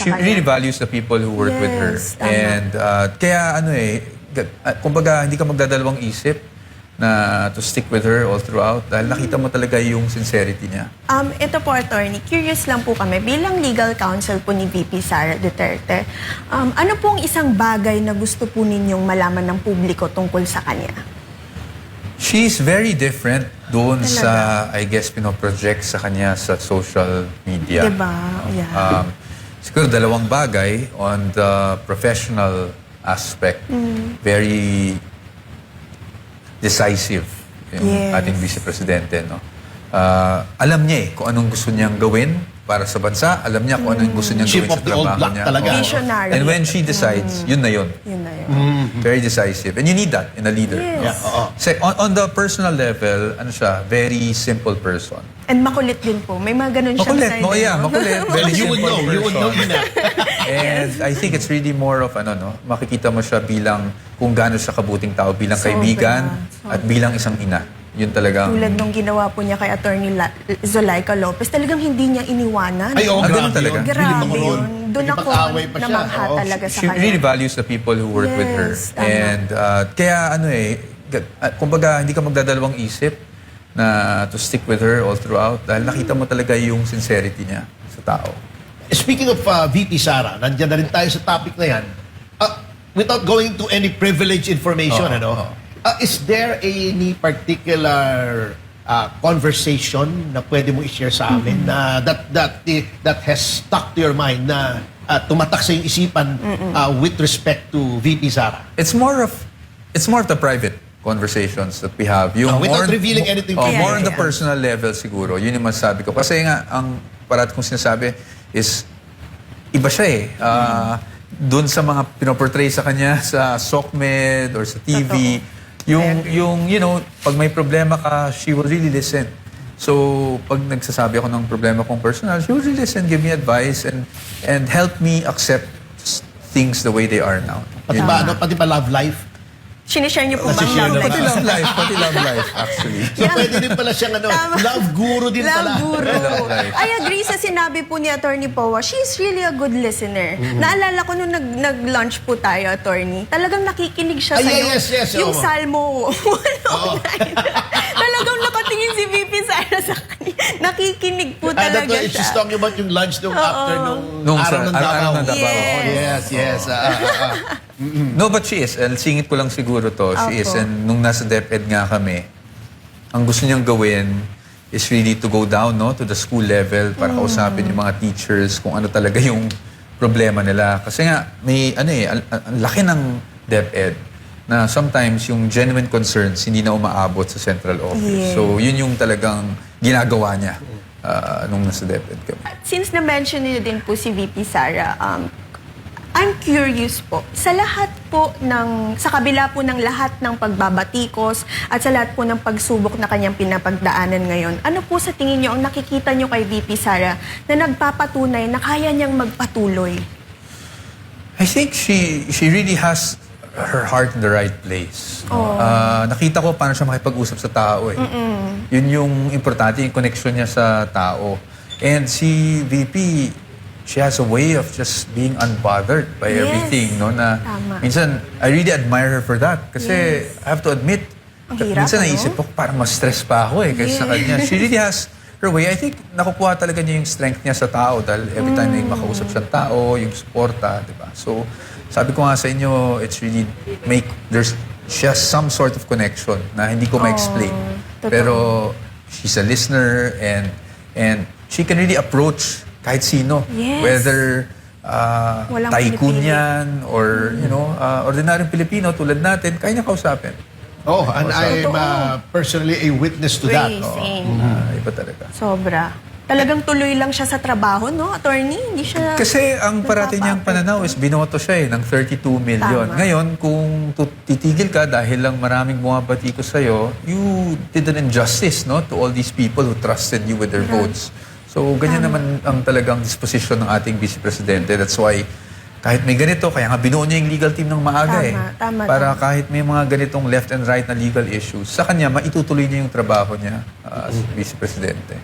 sa She kanya. really values the people who work with her. Yes, tama. And kaya kumbaga hindi ka magdadalawang isip na to stick with her all throughout dahil nakita mo talaga yung sincerity niya. Ito po, attorney, curious lang po kami. Bilang legal counsel po ni VP Sara Duterte, ano pong isang bagay na gusto po ninyong malaman ng publiko tungkol sa kanya? She's very different doon Talaga? sa, I guess, pinoproject sa kanya sa social media. Diba? Yeah. Siguro dalawang bagay on the professional aspect. Very decisive yung Yes. ating Vice Presidente. No? Alam niya kung anong gusto niyang gawin para sa bansa. Alam niya kung anong gusto niyang Chief gawin of sa the old trabaho block niya. talaga. Oo. Visionary. And when she decides, yun na yun. Yun na yun. Very decisive. And you need that in a leader. Yes. Yeah, oo. So, on the personal level, ano siya, very simple person. And makulit din po. May mga ganun siyang Makulit, side. no? Yeah, makulit. Well, Very you would simple know. You would know person. yun And I think it's really more of makikita mo siya bilang kung gaano siya kabuting tao, bilang Sobra. kaibigan at bilang isang ina. Yun talagang... Tulad nung ginawa po niya kay Attorney Zulaika Lopez, talagang hindi niya iniwanan. Ay, oo, ganun grabe talaga. yun. Grabe Hindi yun. Doon ako Nakipag-away pa siya. namangha Oo. talaga sa She kanya. really values the people who work with her. Yes, tama. And kaya kumbaga hindi ka magdadalawang isip na to stick with her all throughout dahil nakita mo talaga yung sincerity niya sa tao. Speaking of VP Sara, nandiyan na rin tayo sa topic na yan. Without going to any privileged information, is there any particular conversation na pwede mo i-share sa amin na that has stuck to your mind na tumatak sa iyong isipan with respect to VP Sara? It's more of the private conversations that we have. Yung Without revealing anything to you. more on the Yeah. personal level siguro. Yun yung masasabi ko. Kasi nga, ang parat kong sinasabi is, iba siya doon sa mga pinoportray sa kanya sa SOCMED or sa TV, pag may problema ka, she will really listen. So, pag nagsasabi ako ng problema kong personal, she will really listen, give me advice, and help me accept things the way they are now. Pati ba love life? Sinishare niyo po bang Nasishare love na life? Pati love life, actually. So pwede din pala siyang Tama. love guru din pala. Love guru. Love life. I agree sa sinabi po ni Attorney Powa. She's really a good listener. Naalala ko nung nag-lunch po tayo, Attorney. Talagang nakikinig siya Ay, sa'yo. yes, Yung oo. Salmo 109. Talagang nakatingin si VP Sara sa kanya. Nakikinig po talaga siya. She's talking about yung lunch nung after Nung araw ng Davao. araw ng Davao. Yes. Yes. No, but she is. Singit ko lang siguro to. She is. Opo. And nung nasa DepEd nga kami, ang gusto niyang gawin is really to go down to the school level para kausapin yung mga teachers kung ano talaga yung problema nila. Kasi nga, may ang laki ng DepEd na sometimes yung genuine concerns hindi na umaabot sa central office. Yes. So, yun yung talagang ginagawa niya nung nasa DepEd kami. Since na-mention niyo din po si VP Sara, I'm curious po, sa kabila po ng lahat ng pagbabatikos at sa lahat po ng pagsubok na kanyang pinapagdaanan ngayon, ano po sa tingin niyo ang nakikita niyo kay VP Sara na nagpapatunay na kaya niyang magpatuloy? I think she really has her heart in the right place. Nakita ko paano siya makipag-usap sa tao Yun yung importante, yung connection niya sa tao. And si VP, she has a way of just being unbothered by Yes. everything, na Tama. minsan I really admire her for that kasi I have to admit, Ang hirap, minsan naisip ko parang mas stress pa ako kaysa sa kanya. She really has her way. I think nakukuha talaga niya yung strength niya sa tao dahil every time may makausap siyang tao, yung suporta, di ba? So, sabi ko nga sa inyo, it's really there's just some sort of connection na hindi ko ma-explain. totoo. Pero she's a listener and she can really approach kahit sino. Yes. Whether Walang tycoon pinipili. yan or ordinaryong Pilipino tulad natin, kaya niya kausapin. And I'm personally a witness to that. Same. Iba talaga. Sobra. Talagang tuloy lang siya sa trabaho, no, Attorney? Hindi siya... Kasi ang parati niyang pananaw is binoto siya ng 32 million. Tama. Ngayon, kung titigil ka dahil lang maraming bumabati ko sa'yo, you did an injustice to all these people who trusted you with their votes. So, ganyan naman ang talagang disposition ng ating Vice Presidente. That's why, kahit may ganito, kaya nga binuo niya yung legal team ng maaga Tama, para kahit may mga ganitong left and right na legal issues, sa kanya, maitutuloy niya yung trabaho niya as Vice Presidente.